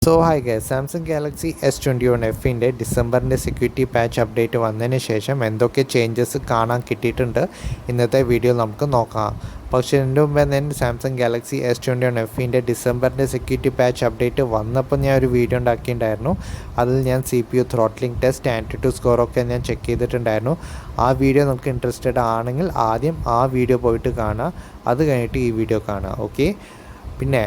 So hi guys, Samsung Galaxy S21Fൻ്റെ ഡിസംബറിൻ്റെ security patch update വന്നതിന് ശേഷം എന്തൊക്കെ ചേഞ്ചസ് കാണാൻ കിട്ടിയിട്ടുണ്ട് ഇന്നത്തെ വീഡിയോ നമുക്ക് നോക്കാം. പക്ഷേ ഇതിൻ്റെ മുമ്പേ തന്നെ സാംസങ് ഗാലക്സി S21Fൻ്റെ ഡിസംബറിൻ്റെ സെക്യൂരിറ്റി പാച്ച് അപ്ഡേറ്റ് വന്നപ്പോൾ ഞാൻ ഒരു വീഡിയോ ഉണ്ടാക്കിയിട്ടുണ്ടായിരുന്നു. അതിൽ ഞാൻ CPU ത്രോട്ട്ലിംഗ് ടെസ്റ്റ്, ആൻറ്റിറ്റ്യൂഡ് സ്കോറൊക്കെ ഞാൻ ചെക്ക് ചെയ്തിട്ടുണ്ടായിരുന്നു. ആ വീഡിയോ നമുക്ക് ഇൻട്രസ്റ്റഡ് ആണെങ്കിൽ ആദ്യം ആ വീഡിയോ പോയിട്ട് കാണുക, അത് കഴിഞ്ഞിട്ട് ഈ വീഡിയോ കാണുക. ഓക്കെ, പിന്നെ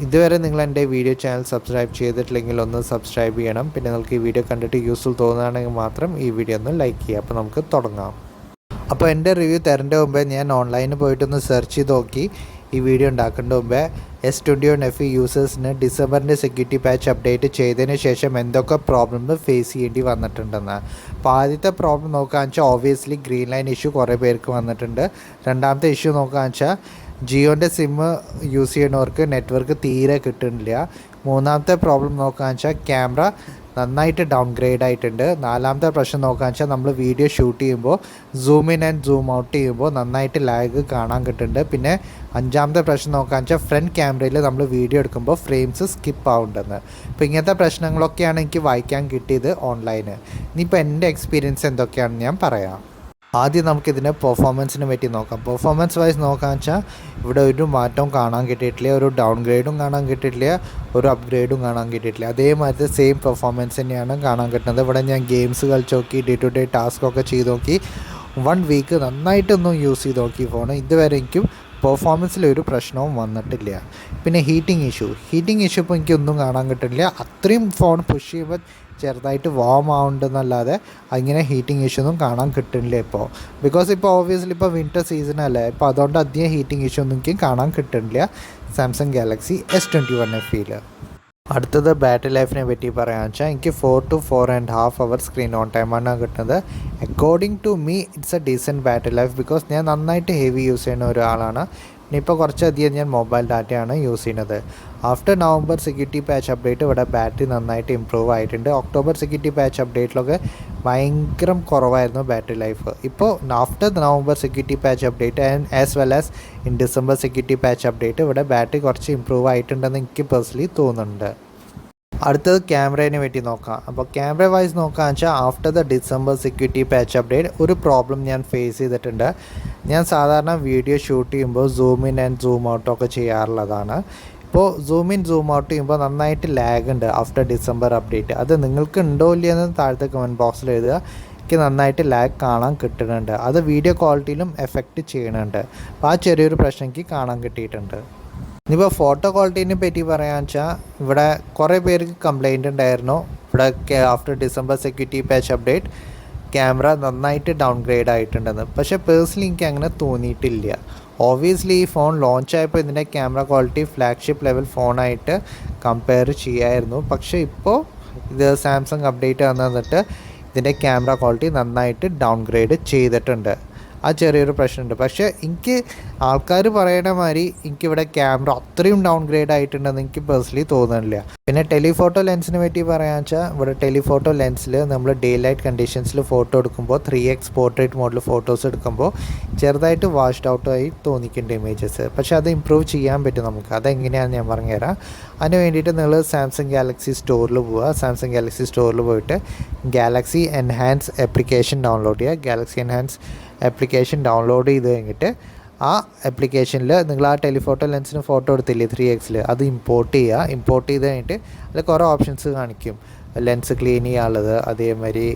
ഇതുവരെ നിങ്ങൾ എൻ്റെ വീഡിയോ ചാനൽ സബ്സ്ക്രൈബ് ചെയ്തിട്ടില്ലെങ്കിൽ ഒന്ന് സബ്സ്ക്രൈബ് ചെയ്യണം. പിന്നെ നിങ്ങൾക്ക് ഈ വീഡിയോ കണ്ടിട്ട് യൂസ്ഫുൾ തോന്നുകയാണെങ്കിൽ മാത്രം ഈ വീഡിയോ ഒന്ന് ലൈക്ക് ചെയ്യുക. അപ്പോൾ നമുക്ക് തുടങ്ങാം. അപ്പോൾ എൻ്റെ റിവ്യൂ തരേണ്ട മുമ്പേ ഞാൻ ഓൺലൈനിൽ പോയിട്ടൊന്ന് സെർച്ച് ചെയ്ത് നോക്കി. ഈ വീഡിയോ ഉണ്ടാക്കേണ്ട മുമ്പേ S21F യൂസേഴ്സിന് ഡിസംബറിൻ്റെ സെക്യൂരിറ്റി പാച്ച് അപ്ഡേറ്റ് ചെയ്തതിന് ശേഷം എന്തൊക്കെ പ്രോബ്ലം ഫേസ് ചെയ്യേണ്ടി വന്നിട്ടുണ്ടെന്ന്. അപ്പോൾ ആദ്യത്തെ പ്രോബ്ലം നോക്കുകയെന്ന് വെച്ചാൽ ഓബിയസ്ലി ഗ്രീൻ ലൈൻ ഇഷ്യൂ കുറേ പേർക്ക് വന്നിട്ടുണ്ട്. രണ്ടാമത്തെ ഇഷ്യൂ നോക്കുകയെന്ന് വെച്ചാൽ ജിയോൻ്റെ സിമ്മ് യൂസ് ചെയ്യുന്നവർക്ക് നെറ്റ്വർക്ക് തീരെ കിട്ടുന്നില്ല. മൂന്നാമത്തെ പ്രോബ്ലം നോക്കുകയെന്ന് വെച്ചാൽ ക്യാമറ നന്നായിട്ട് ഡൗൺഗ്രേഡ് ആയിട്ടുണ്ട്. നാലാമത്തെ പ്രശ്നം നോക്കുകയെന്ന് വെച്ചാൽ നമ്മൾ വീഡിയോ ഷൂട്ട് ചെയ്യുമ്പോൾ zoom in and zoom out ചെയ്യുമ്പോൾ നന്നായിട്ട് ലാഗ് കാണാൻ കിട്ടുന്നുണ്ട്. പിന്നെ അഞ്ചാമത്തെ പ്രശ്നം നോക്കുകയെന്ന് വെച്ചാൽ ഫ്രണ്ട് ക്യാമറയിൽ നമ്മൾ വീഡിയോ എടുക്കുമ്പോൾ ഫ്രെയിംസ് സ്കിപ്പ് ആവുന്നുണ്ടെന്ന്. അപ്പോൾ ഇങ്ങനത്തെ പ്രശ്നങ്ങളൊക്കെയാണ് എനിക്ക് വായിക്കാൻ കിട്ടിയത് ഓൺലൈന്. ഇനിയിപ്പോൾ എൻ്റെ എക്സ്പീരിയൻസ് എന്തൊക്കെയാണെന്ന് ഞാൻ പറയാം. ആദ്യം നമുക്കിതിൻ്റെ പെർഫോമൻസിനെ പറ്റി നോക്കാം. പെർഫോമൻസ് വൈസ് നോക്കാമെന്ന് വെച്ചാൽ ഇവിടെ ഒരു മാറ്റവും കാണാൻ കിട്ടിയിട്ടില്ല, ഒരു ഡൗൺ ഗ്രേഡും കാണാൻ കിട്ടിയിട്ടില്ല, ഒരു അപ്ഗ്രേഡും കാണാൻ കിട്ടിയിട്ടില്ല. അതേമാതിരി സെയിം പെർഫോമൻസ് തന്നെയാണ് കാണാൻ കിട്ടുന്നത്. ഇവിടെ ഞാൻ ഗെയിംസ് കളിച്ച് നോക്കി, ഡേ ടു ഡേ ടാസ്കൊക്കെ ചെയ്ത് നോക്കി, 1 വീക്ക് നന്നായിട്ടൊന്നും യൂസ് ചെയ്ത് നോക്കി ഫോൺ. ഇതുവരെ എനിക്കും പെർഫോമൻസിലൊരു പ്രശ്നവും വന്നിട്ടില്ല. പിന്നെ ഹീറ്റിംഗ് ഇഷ്യൂ ഇപ്പോൾ എനിക്കൊന്നും കാണാൻ കിട്ടില്ല. അത്രയും ഫോൺ പുഷ് ചെയ്യുമ്പോൾ ചെറുതായിട്ട് വാം ആവുന്നുണ്ടെന്നല്ലാതെ അങ്ങനെ ഹീറ്റിംഗ് ഇഷ്യൂ ഒന്നും കാണാൻ കിട്ടുന്നില്ല ഇപ്പോൾ. ബിക്കോസ് ഇപ്പോൾ ഓബിയസ്ലി ഇപ്പോൾ വിൻ്റർ സീസണല്ലേ, ഇപ്പോൾ അതുകൊണ്ട് അധികം ഹീറ്റിംഗ് ഇഷ്യൂ ഒന്നും എനിക്ക് കാണാൻ കിട്ടുന്നില്ല സാംസങ് ഗാലക്സി S21Fയിൽ. അടുത്തത് ബാറ്ററി ലൈഫിനെ പറ്റി പറയാമെന്ന് വെച്ചാൽ എനിക്ക് 4 to 4.5 hours സ്ക്രീൻ ഓൺ ടൈമാണ് കിട്ടുന്നത്. According to me it's a decent battery life, because ഞാൻ നന്നായിട്ട് ഹെവി യൂസ് ചെയ്യുന്ന ഒരാളാണ്. ഇനിയിപ്പോൾ കുറച്ചധികം ഞാൻ മൊബൈൽ ഡാറ്റയാണ് യൂസ് ചെയ്യുന്നത്. After November security patch update ഇവിടെ ബാറ്ററി നന്നായിട്ട് ഇമ്പ്രൂവ് ആയിട്ടുണ്ട്. ഒക്ടോബർ സെക്യൂരിറ്റി പാച്ച് അപ്ഡേറ്റിലൊക്കെ ഭയങ്കര കുറവായിരുന്നു ബാറ്ററി ലൈഫ്. ഇപ്പോൾ after November security patch update and as well as in December security patch update ഇവിടെ ബാറ്ററി കുറച്ച് ഇമ്പ്രൂവ് ആയിട്ടുണ്ടെന്ന് എനിക്ക് പേഴ്സണലി തോന്നുന്നുണ്ട്. അടുത്തത് ക്യാമറേനെ പറ്റി നോക്കാം. അപ്പോൾ ക്യാമറ വൈസ് നോക്കുകയെന്ന് വെച്ചാൽ after the December security patch update ഒരു പ്രോബ്ലം ഞാൻ ഫേസ് ചെയ്തിട്ടുണ്ട്. ഞാൻ സാധാരണ വീഡിയോ ഷൂട്ട് ചെയ്യുമ്പോൾ സൂം ഇൻ ആൻഡ് സൂം ഔട്ടൊക്കെ ചെയ്യാറുള്ളതാണ്. ഇപ്പോൾ സൂം ഇൻ സൂം ഔട്ട് ചെയ്യുമ്പോൾ നന്നായിട്ട് ലാഗ് ഉണ്ട് ആഫ്റ്റർ ഡിസംബർ അപ്ഡേറ്റ്. അത് നിങ്ങൾക്ക് ഉണ്ടോ ഇല്ലയെന്ന് താഴത്തെ കമൻറ്റ് ബോക്സിൽ എഴുതുക. എനിക്ക് നന്നായിട്ട് ലാഗ് കാണാൻ കിട്ടുന്നുണ്ട്. അത് വീഡിയോ ക്വാളിറ്റിയിലും എഫക്റ്റ് ചെയ്യുന്നുണ്ട്. അപ്പോൾ ആ ചെറിയൊരു പ്രശ്നം എനിക്ക് കാണാൻ കിട്ടിയിട്ടുണ്ട്. ഇനിയിപ്പോൾ ഫോട്ടോ ക്വാളിറ്റീനെ പറ്റി പറയാമെന്ന് വെച്ചാൽ ഇവിടെ കുറേ പേർക്ക് കംപ്ലൈൻറ്റ് ഉണ്ടായിരുന്നു. ഇവിടെ after December security patch update camera നന്നായിട്ട് ഡൗൺഗ്രേഡ് ആയിട്ടുണ്ടെന്ന്. പക്ഷേ പേഴ്സണലി എനിക്ക് അങ്ങനെ തോന്നിയിട്ടില്ല. ഓബിയസ്ലി ഈ ഫോൺ ലോഞ്ച് ആയപ്പോൾ ഇതിൻ്റെ ക്യാമറ ക്വാളിറ്റി ഫ്ലാഗ്ഷിപ്പ് ലെവൽ ഫോണായിട്ട് കമ്പയർ ചെയ്യായിരുന്നു. പക്ഷേ ഇപ്പോൾ ഇത് സാംസങ് അപ്ഡേറ്റ് വന്നിട്ട് ഇതിൻ്റെ ക്യാമറ ക്വാളിറ്റി നന്നായിട്ട് ഡൗൺഗ്രേഡ് ചെയ്തിട്ടുണ്ട്. ആ ചെറിയൊരു പ്രശ്നമുണ്ട്. പക്ഷേ എനിക്ക് ആൾക്കാർ പറയണ മാതിരി എനിക്കിവിടെ ക്യാമറ അത്രയും ഡൗൺഗ്രേഡ് ആയിട്ടുണ്ടെന്ന് എനിക്ക് പേഴ്സണലി തോന്നുന്നില്ല. പിന്നെ ടെലിഫോട്ടോ ലെൻസിനെ പറ്റി പറയാമെന്ന് വെച്ചാൽ ഇവിടെ ടെലിഫോട്ടോ ലെൻസിൽ നമ്മൾ ഡേ ലൈറ്റ് കണ്ടീഷൻസിൽ ഫോട്ടോ എടുക്കുമ്പോൾ 3x പോർട്രേറ്റ് മോഡിൽ ഫോട്ടോസ് എടുക്കുമ്പോൾ ചെറുതായിട്ട് വാഷ്ഡ് ഔട്ടായി തോന്നിക്കേണ്ട ഇമേജസ്. പക്ഷേ അത് ഇമ്പ്രൂവ് ചെയ്യാൻ പറ്റും നമുക്ക്. അതെങ്ങനെയാണെന്ന് ഞാൻ പറഞ്ഞുതരാം. അതിന് വേണ്ടിയിട്ട് നിങ്ങൾ സാംസങ് ഗാലക്സി സ്റ്റോറിൽ പോവുക. സാംസങ് ഗാലക്സി സ്റ്റോറിൽ പോയിട്ട് ഗാലക്സി എൻഹാൻസ് ആപ്ലിക്കേഷൻ ഡൗൺലോഡ് ചെയ്യുക. ഗാലക്സി എൻഹാൻസ് ആപ്ലിക്കേഷൻ ഡൗൺലോഡ് ചെയ്ത് കഴിഞ്ഞിട്ട് ആ ആപ്ലിക്കേഷനിൽ നിങ്ങൾ ആ ടെലിഫോട്ടോ ലെൻസിന് ഫോട്ടോ എടുത്തില്ലേ 3x, അത് ഇമ്പോർട്ട് ചെയ്യുക. ഇമ്പോർട്ട് ചെയ്ത് കഴിഞ്ഞിട്ട് അതിൽ കുറേ ഓപ്ഷൻസ് കാണിക്കും. ലെൻസ് ക്ലീൻ ചെയ്യാനുള്ളത്, അതേമാതിരി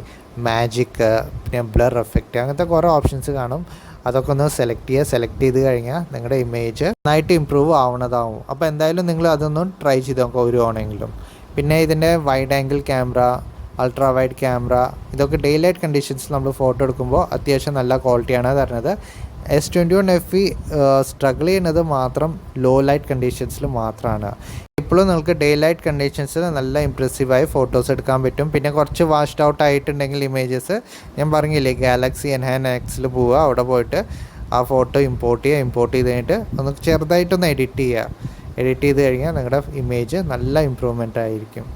മാജിക്, പിന്നെ ബ്ലർ എഫക്റ്റ്, അങ്ങനത്തെ കുറേ ഓപ്ഷൻസ് കാണും. അതൊക്കെ ഒന്ന് സെലക്ട് ചെയ്യുക. സെലക്ട് ചെയ്ത് കഴിഞ്ഞാൽ നിങ്ങളുടെ ഇമേജ് നന്നായിട്ട് ഇമ്പ്രൂവ് ആവുന്നതാവും. അപ്പോൾ എന്തായാലും നിങ്ങൾ അതൊന്നും ട്രൈ ചെയ്ത് നോക്കുക ഒരു ഓണെങ്കിലും. പിന്നെ ഇതിൻ്റെ wide angle camera, ultra wide camera, ഇതൊക്കെ ഡേ ലൈറ്റ് കണ്ടീഷൻസിൽ നമ്മൾ ഫോട്ടോ എടുക്കുമ്പോൾ അത്യാവശ്യം നല്ല ക്വാളിറ്റിയാണ് തരുന്നത്. S21F സ്ട്രഗിൾ ചെയ്യുന്നത് മാത്രം ലോ ലൈറ്റ് കണ്ടീഷൻസിൽ മാത്രമാണ്. ഇപ്പോഴും നിങ്ങൾക്ക് ഡേ ലൈറ്റ് കണ്ടീഷൻസിൽ നല്ല ഇമ്പ്രസീവായി ഫോട്ടോസ് എടുക്കാൻ പറ്റും. പിന്നെ കുറച്ച് വാഷ്ഡ് ഔട്ട് ആയിട്ടുണ്ടെങ്കിൽ ഇമേജസ് ഞാൻ പറഞ്ഞില്ലേ ഗാലക്സി എൻഹാൻസിൽ പോവുക. അവിടെ പോയിട്ട് ആ ഫോട്ടോ ഇമ്പോർട്ട് ചെയ്ത് കഴിഞ്ഞിട്ട് ഒന്ന് ചെറുതായിട്ടൊന്ന് എഡിറ്റ് ചെയ്ത് കഴിഞ്ഞാൽ നിങ്ങളുടെ ഇമേജ് നല്ല ഇമ്പ്രൂവ്മെൻ്റ് ആയിരിക്കും.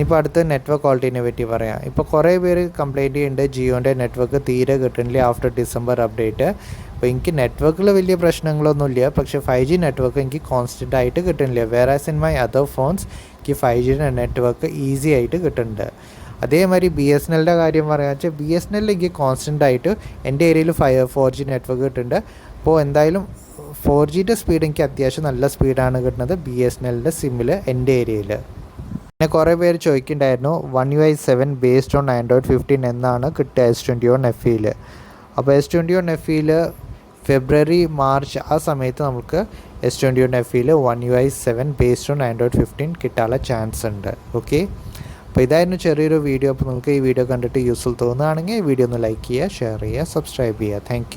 ഇപ്പോൾ അടുത്ത് നെറ്റ്വർക്ക് ക്വാളിറ്റീനെ പറ്റി പറയാം. ഇപ്പോൾ കുറേ പേര് കംപ്ലയിൻറ്റ് ചെയ്യുന്നുണ്ട് ജിയോൻ്റെ നെറ്റ്വർക്ക് തീരെ കിട്ടുന്നില്ല ആഫ്റ്റർ ഡിസംബർ അപ്ഡേറ്റ്. അപ്പോൾ എനിക്ക് നെറ്റ്വർക്കിൽ വലിയ പ്രശ്നങ്ങളൊന്നുമില്ല, പക്ഷേ 5G നെറ്റ്വർക്ക് എനിക്ക് കോൺസ്റ്റൻ്റ് ആയിട്ട് കിട്ടുന്നില്ല. വേറാസ് ഇൻ മൈ അതർ ഫോൺസ് എനിക്ക് 5G നെറ്റ്വർക്ക് ഈസി ആയിട്ട് കിട്ടുന്നുണ്ട്. അതേമാതിരി BSNLൻ്റെ കാര്യം പറയുക വെച്ചാൽ BSNL എനിക്ക് കോൺസ്റ്റൻ്റ് ആയിട്ട് എൻ്റെ ഏരിയയിൽ 4G നെറ്റ്വർക്ക് കിട്ടുന്നുണ്ട്. അപ്പോൾ എന്തായാലും 4Gയുടെ സ്പീഡ് എനിക്ക് അത്യാവശ്യം നല്ല സ്പീഡാണ് കിട്ടുന്നത് BSNLൻ്റെ സിമ്മിൽ എൻ്റെ ഏരിയയിൽ. പിന്നെ കുറേ പേര് ചോദിക്കുന്നുണ്ടായിരുന്നു 1 UI 7 ബേസ്ഡ് ഓൺ Android 15 എന്നാണ് കിട്ടുക S21 FEയിൽ. അപ്പോൾ S21 FEയിൽ ഫെബ്രുവരി മാർച്ച് ആ സമയത്ത് നമുക്ക് S21 FEയിൽ 1 UI 7 based on Android 15 കിട്ടാനുള്ള ചാൻസ് ഉണ്ട്. ഓക്കെ, അപ്പോൾ ഇതായിരുന്നു ചെറിയൊരു വീഡിയോ. അപ്പോൾ നിങ്ങൾക്ക് ഈ വീഡിയോ കണ്ടിട്ട് യൂസ്ഫുൾ തോന്നുകയാണെങ്കിൽ ഈ വീഡിയോ ഒന്ന് ലൈക്ക് ചെയ്യുക, ഷെയർ ചെയ്യുക, സബ്സ്ക്രൈബ് ചെയ്യുക. താങ്ക്